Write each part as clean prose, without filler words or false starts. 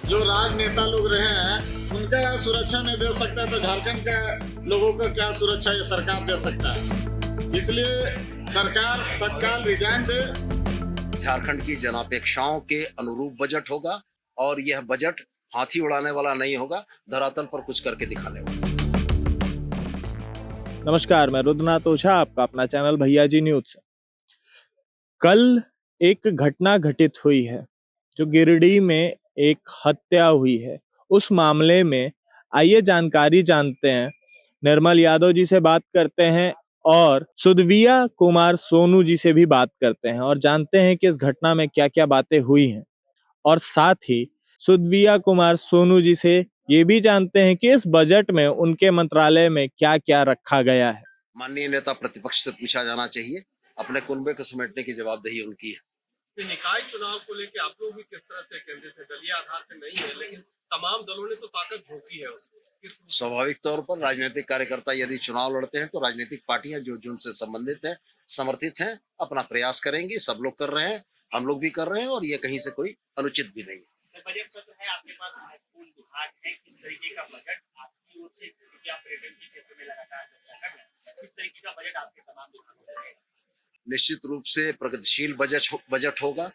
जो राजनेता लोग रहे हैं उनका सुरक्षा नहीं दे सकता है तो झारखंड के लोगों को क्या सुरक्षा ये सरकार दे सकता है। इसलिए सरकार तत्काल रिजाइन दे। झारखंड की जनापेक्षाओं के अनुरूप बजट होगा और यह बजट हाथी उड़ाने वाला नहीं होगा, धरातल पर कुछ करके दिखाने वाला। नमस्कार, मैं रुद्रनाथ ओझा, आपका अपना चैनल भैया जी न्यूज से। कल एक घटना घटित हुई है जो गिरिडीह में एक हत्या हुई है। उस मामले में आइए जानकारी जानते हैं, निर्मल यादव जी से बात करते हैं और सुदविया कुमार सोनू जी से भी बात करते हैं और जानते हैं कि इस घटना में क्या क्या बातें हुई हैं। और साथ ही सुदविया कुमार सोनू जी से ये भी जानते हैं कि इस बजट में उनके मंत्रालय में क्या क्या रखा गया है। माननीय नेता प्रतिपक्ष से पूछा जाना चाहिए, अपने कुनबे को समेटने की जवाबदेही उनकी है। निकाय चुनाव को लेकर आप लोग भी किस तरह से केंद्रित है? दलीय आधार पे नहीं है, लेकिन तमाम दलों ने तो ताकत झोंकी है उसको। स्वाभाविक तौर पर राजनीतिक कार्यकर्ता यदि चुनाव लड़ते हैं तो राजनीतिक पार्टियां जो जिनसे संबंधित है, समर्थित हैं, अपना प्रयास करेंगी। सब लोग कर रहे हैं, हम लोग भी कर रहे हैं और ये कहीं से कोई अनुचित भी नहीं है। बजट सत्र है, आपके पास महत्वपूर्ण विभाग है, किस तरीके का बजट आपकी ओर से, क्योंकि आप पर्यटन के क्षेत्र में लगातार चर्चा कर रहे हैं, किस तरीके का बजट आपके तमाम विभागों में रहेगा? निश्चित रूप से प्रगतिशील बजट होगा,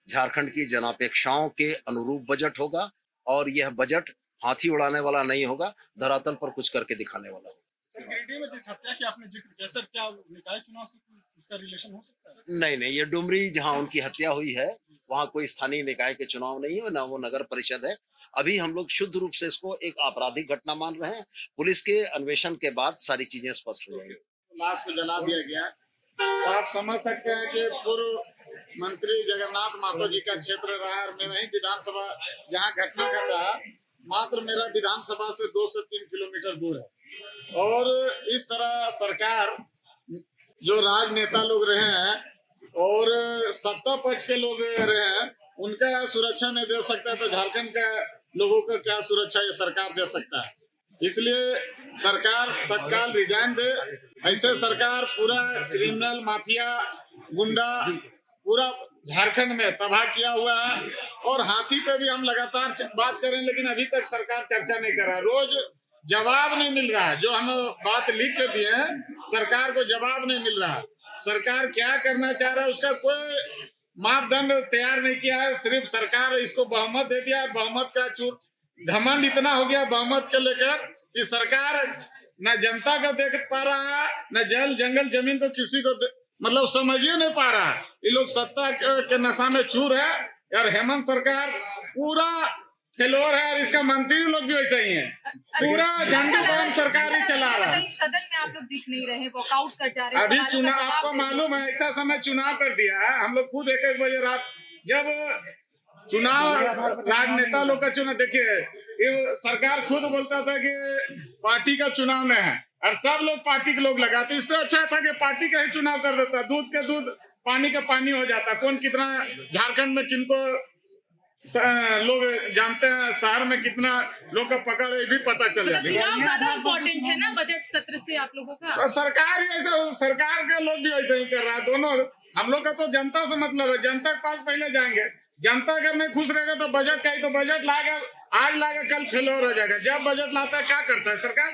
झारखंड की जनापेक्षाओं के अनुरूप बजट होगा और यह बजट हाथी उड़ाने वाला नहीं होगा, धरातल पर कुछ करके दिखाने वाला होगा। गिरिडीह में जिस हत्या की आपने जिक्र किया सर, क्या निकाय चुनाव से उसका रिलेशन हो सकता है? नहीं, ये डुमरी जहां उनकी हत्या हुई है वहां कोई स्थानीय निकाय के चुनाव नहीं है, ना वो नगर परिषद है। अभी हम लोग शुद्ध रूप से इसको एक आपराधिक घटना मान रहे हैं। पुलिस के अन्वेषण के बाद सारी चीजें स्पष्ट हो जाएंगी। लाश को जला दिया गया तो आप समझ सकते हैं कि पूर्व मंत्री जगन्नाथ महतो जी का क्षेत्र रहा है और मेरा ही विधानसभा जहां घटना घट रहा मात्र मेरा विधानसभा से 2 से 3 किलोमीटर दूर है। और इस तरह सरकार जो राजनेता लोग रहे हैं और सत्ता पक्ष के लोग रहे हैं उनका सुरक्षा नहीं दे सकता है तो झारखंड के लोगों को क्या सुरक्षा ये सरकार दे सकता है। इसलिए सरकार तत्काल रिजाइन दे। ऐसे सरकार पूरा क्रिमिनल माफिया गुंडा पूरा झारखंड में तबाह किया हुआ है और हाथी पे भी हम लगातार बात करें लेकिन अभी तक सरकार चर्चा नहीं कर रहा है। रोज जवाब नहीं मिल रहा है, जो हम बात लिख के दिए हैं सरकार को जवाब नहीं मिल रहा है। सरकार क्या करना चाह रहा है उसका कोई मापदंड तैयार नहीं किया है। सिर्फ सरकार इसको बहुमत दे दिया है। बहुमत का चूर घमंड इतना हो गया बहुमत के लेकर कि सरकार न जनता का देख पा रहा है, न जल जंगल जमीन को किसी को मतलब समझ ही नहीं पा रहा। ये लोग सत्ता के नशा में चूर है और हेमंत सरकार पूरा फेलोर है और इसका मंत्री लोग भी वैसे ही हैं। पूरा झंडू काम सरकार ही चला रहा है। सदन में आप लोग दिख नहीं रहे, वॉकआउट कर जा रहे हैं। अभी चुनाव आपको मालूम है, ऐसा समय चुनाव कर दिया है। हम लोग खुद 1-1 बजे रात जब चुनाव राजनेता लोग का चुनाव देखिए, ये सरकार खुद बोलता था कि पार्टी का चुनाव नहीं है और सब लोग पार्टी के लोग लगाते। इससे अच्छा था कि पार्टी का ही चुनाव कर देता, दूध के दूध पानी का पानी हो जाता। कौन कितना झारखंड में किनको लोग जानते हैं, शहर में कितना लोग का पकड़ है भी पता चल जाता है। ज्यादा इम्पोर्टेंट है ना बजट सत्र से आप लोगों का। तो सरकार ही ऐसा, सरकार के लोग भी ऐसा ही कर रहा है। दोनों हम लोग का तो जनता से मतलब है, जनता के पास पहले जाएंगे। जनता अगर नहीं खुश रहेगा तो बजट का ही तो बजट लाएगा, आज लाएगा कल फेल हो जाएगा। जब बजट लाता है क्या करता है सरकार?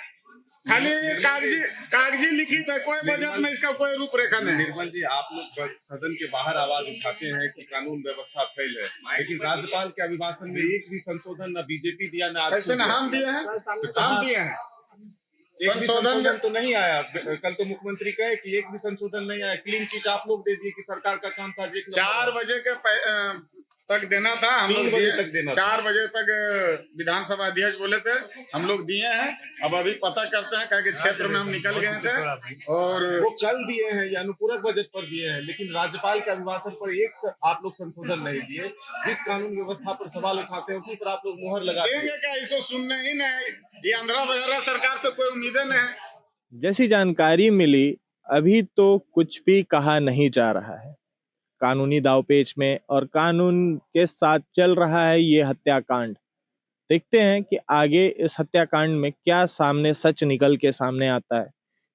खाली कागजी लिखित है, कोई बजट में इसका कोई रूपरेखा नहीं। निर्मल जी, आप लोग सदन के बाहर आवाज उठाते हैं कि कानून व्यवस्था फेल है, लेकिन राज्यपाल के अभिभाषण में एक भी संशोधन न बीजेपी दिया न ऐसे न हम दिए हैं, हम दिए हैं। संशोधन तो नहीं आया। कल तो मुख्यमंत्री कहे कि एक भी संशोधन नहीं आया। क्लीन चिट आप लोग दे दिए कि सरकार का काम काज 4 बजे के तक देना था, हम लोग दिए। 4 बजे तक विधानसभा अध्यक्ष बोले थे, हम लोग दिए हैं। अब अभी पता करते हैं, क्योंकि क्षेत्र में हम निकल गए थे और वो कल दिए हैं या अनुपूरक बजट पर दिए हैं, लेकिन राज्यपाल के अभिभाषण पर एक आप लोग संशोधन नहीं दिए। जिस कानून व्यवस्था पर सवाल उठाते हैं उसी पर आप लोग मोहर लगा देंगे। क्या इसको सुनने ही नहीं, ये अंधेरा बहरा सरकार से कोई उम्मीद नहीं है। जैसी जानकारी मिली, अभी तो कुछ भी कहा नहीं जा रहा है कानूनी दावपेच में और कानून के साथ चल रहा है ये हत्याकांड। देखते हैं कि आगे इस हत्याकांड में क्या सामने सच निकल के सामने आता है,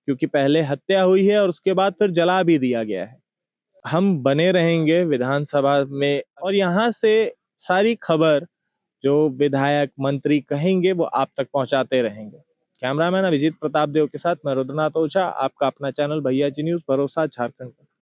क्योंकि पहले हत्या हुई है और उसके बाद फिर जला भी दिया गया है। हम बने रहेंगे विधानसभा में और यहाँ से सारी खबर जो विधायक मंत्री कहेंगे वो आप तक पहुंचाते रहेंगे। कैमरामैन अभिजीत प्रताप देव के साथ मैं रुद्रनाथ ओझा, आपका अपना चैनल भैया जी न्यूज, भरोसा झारखंड का।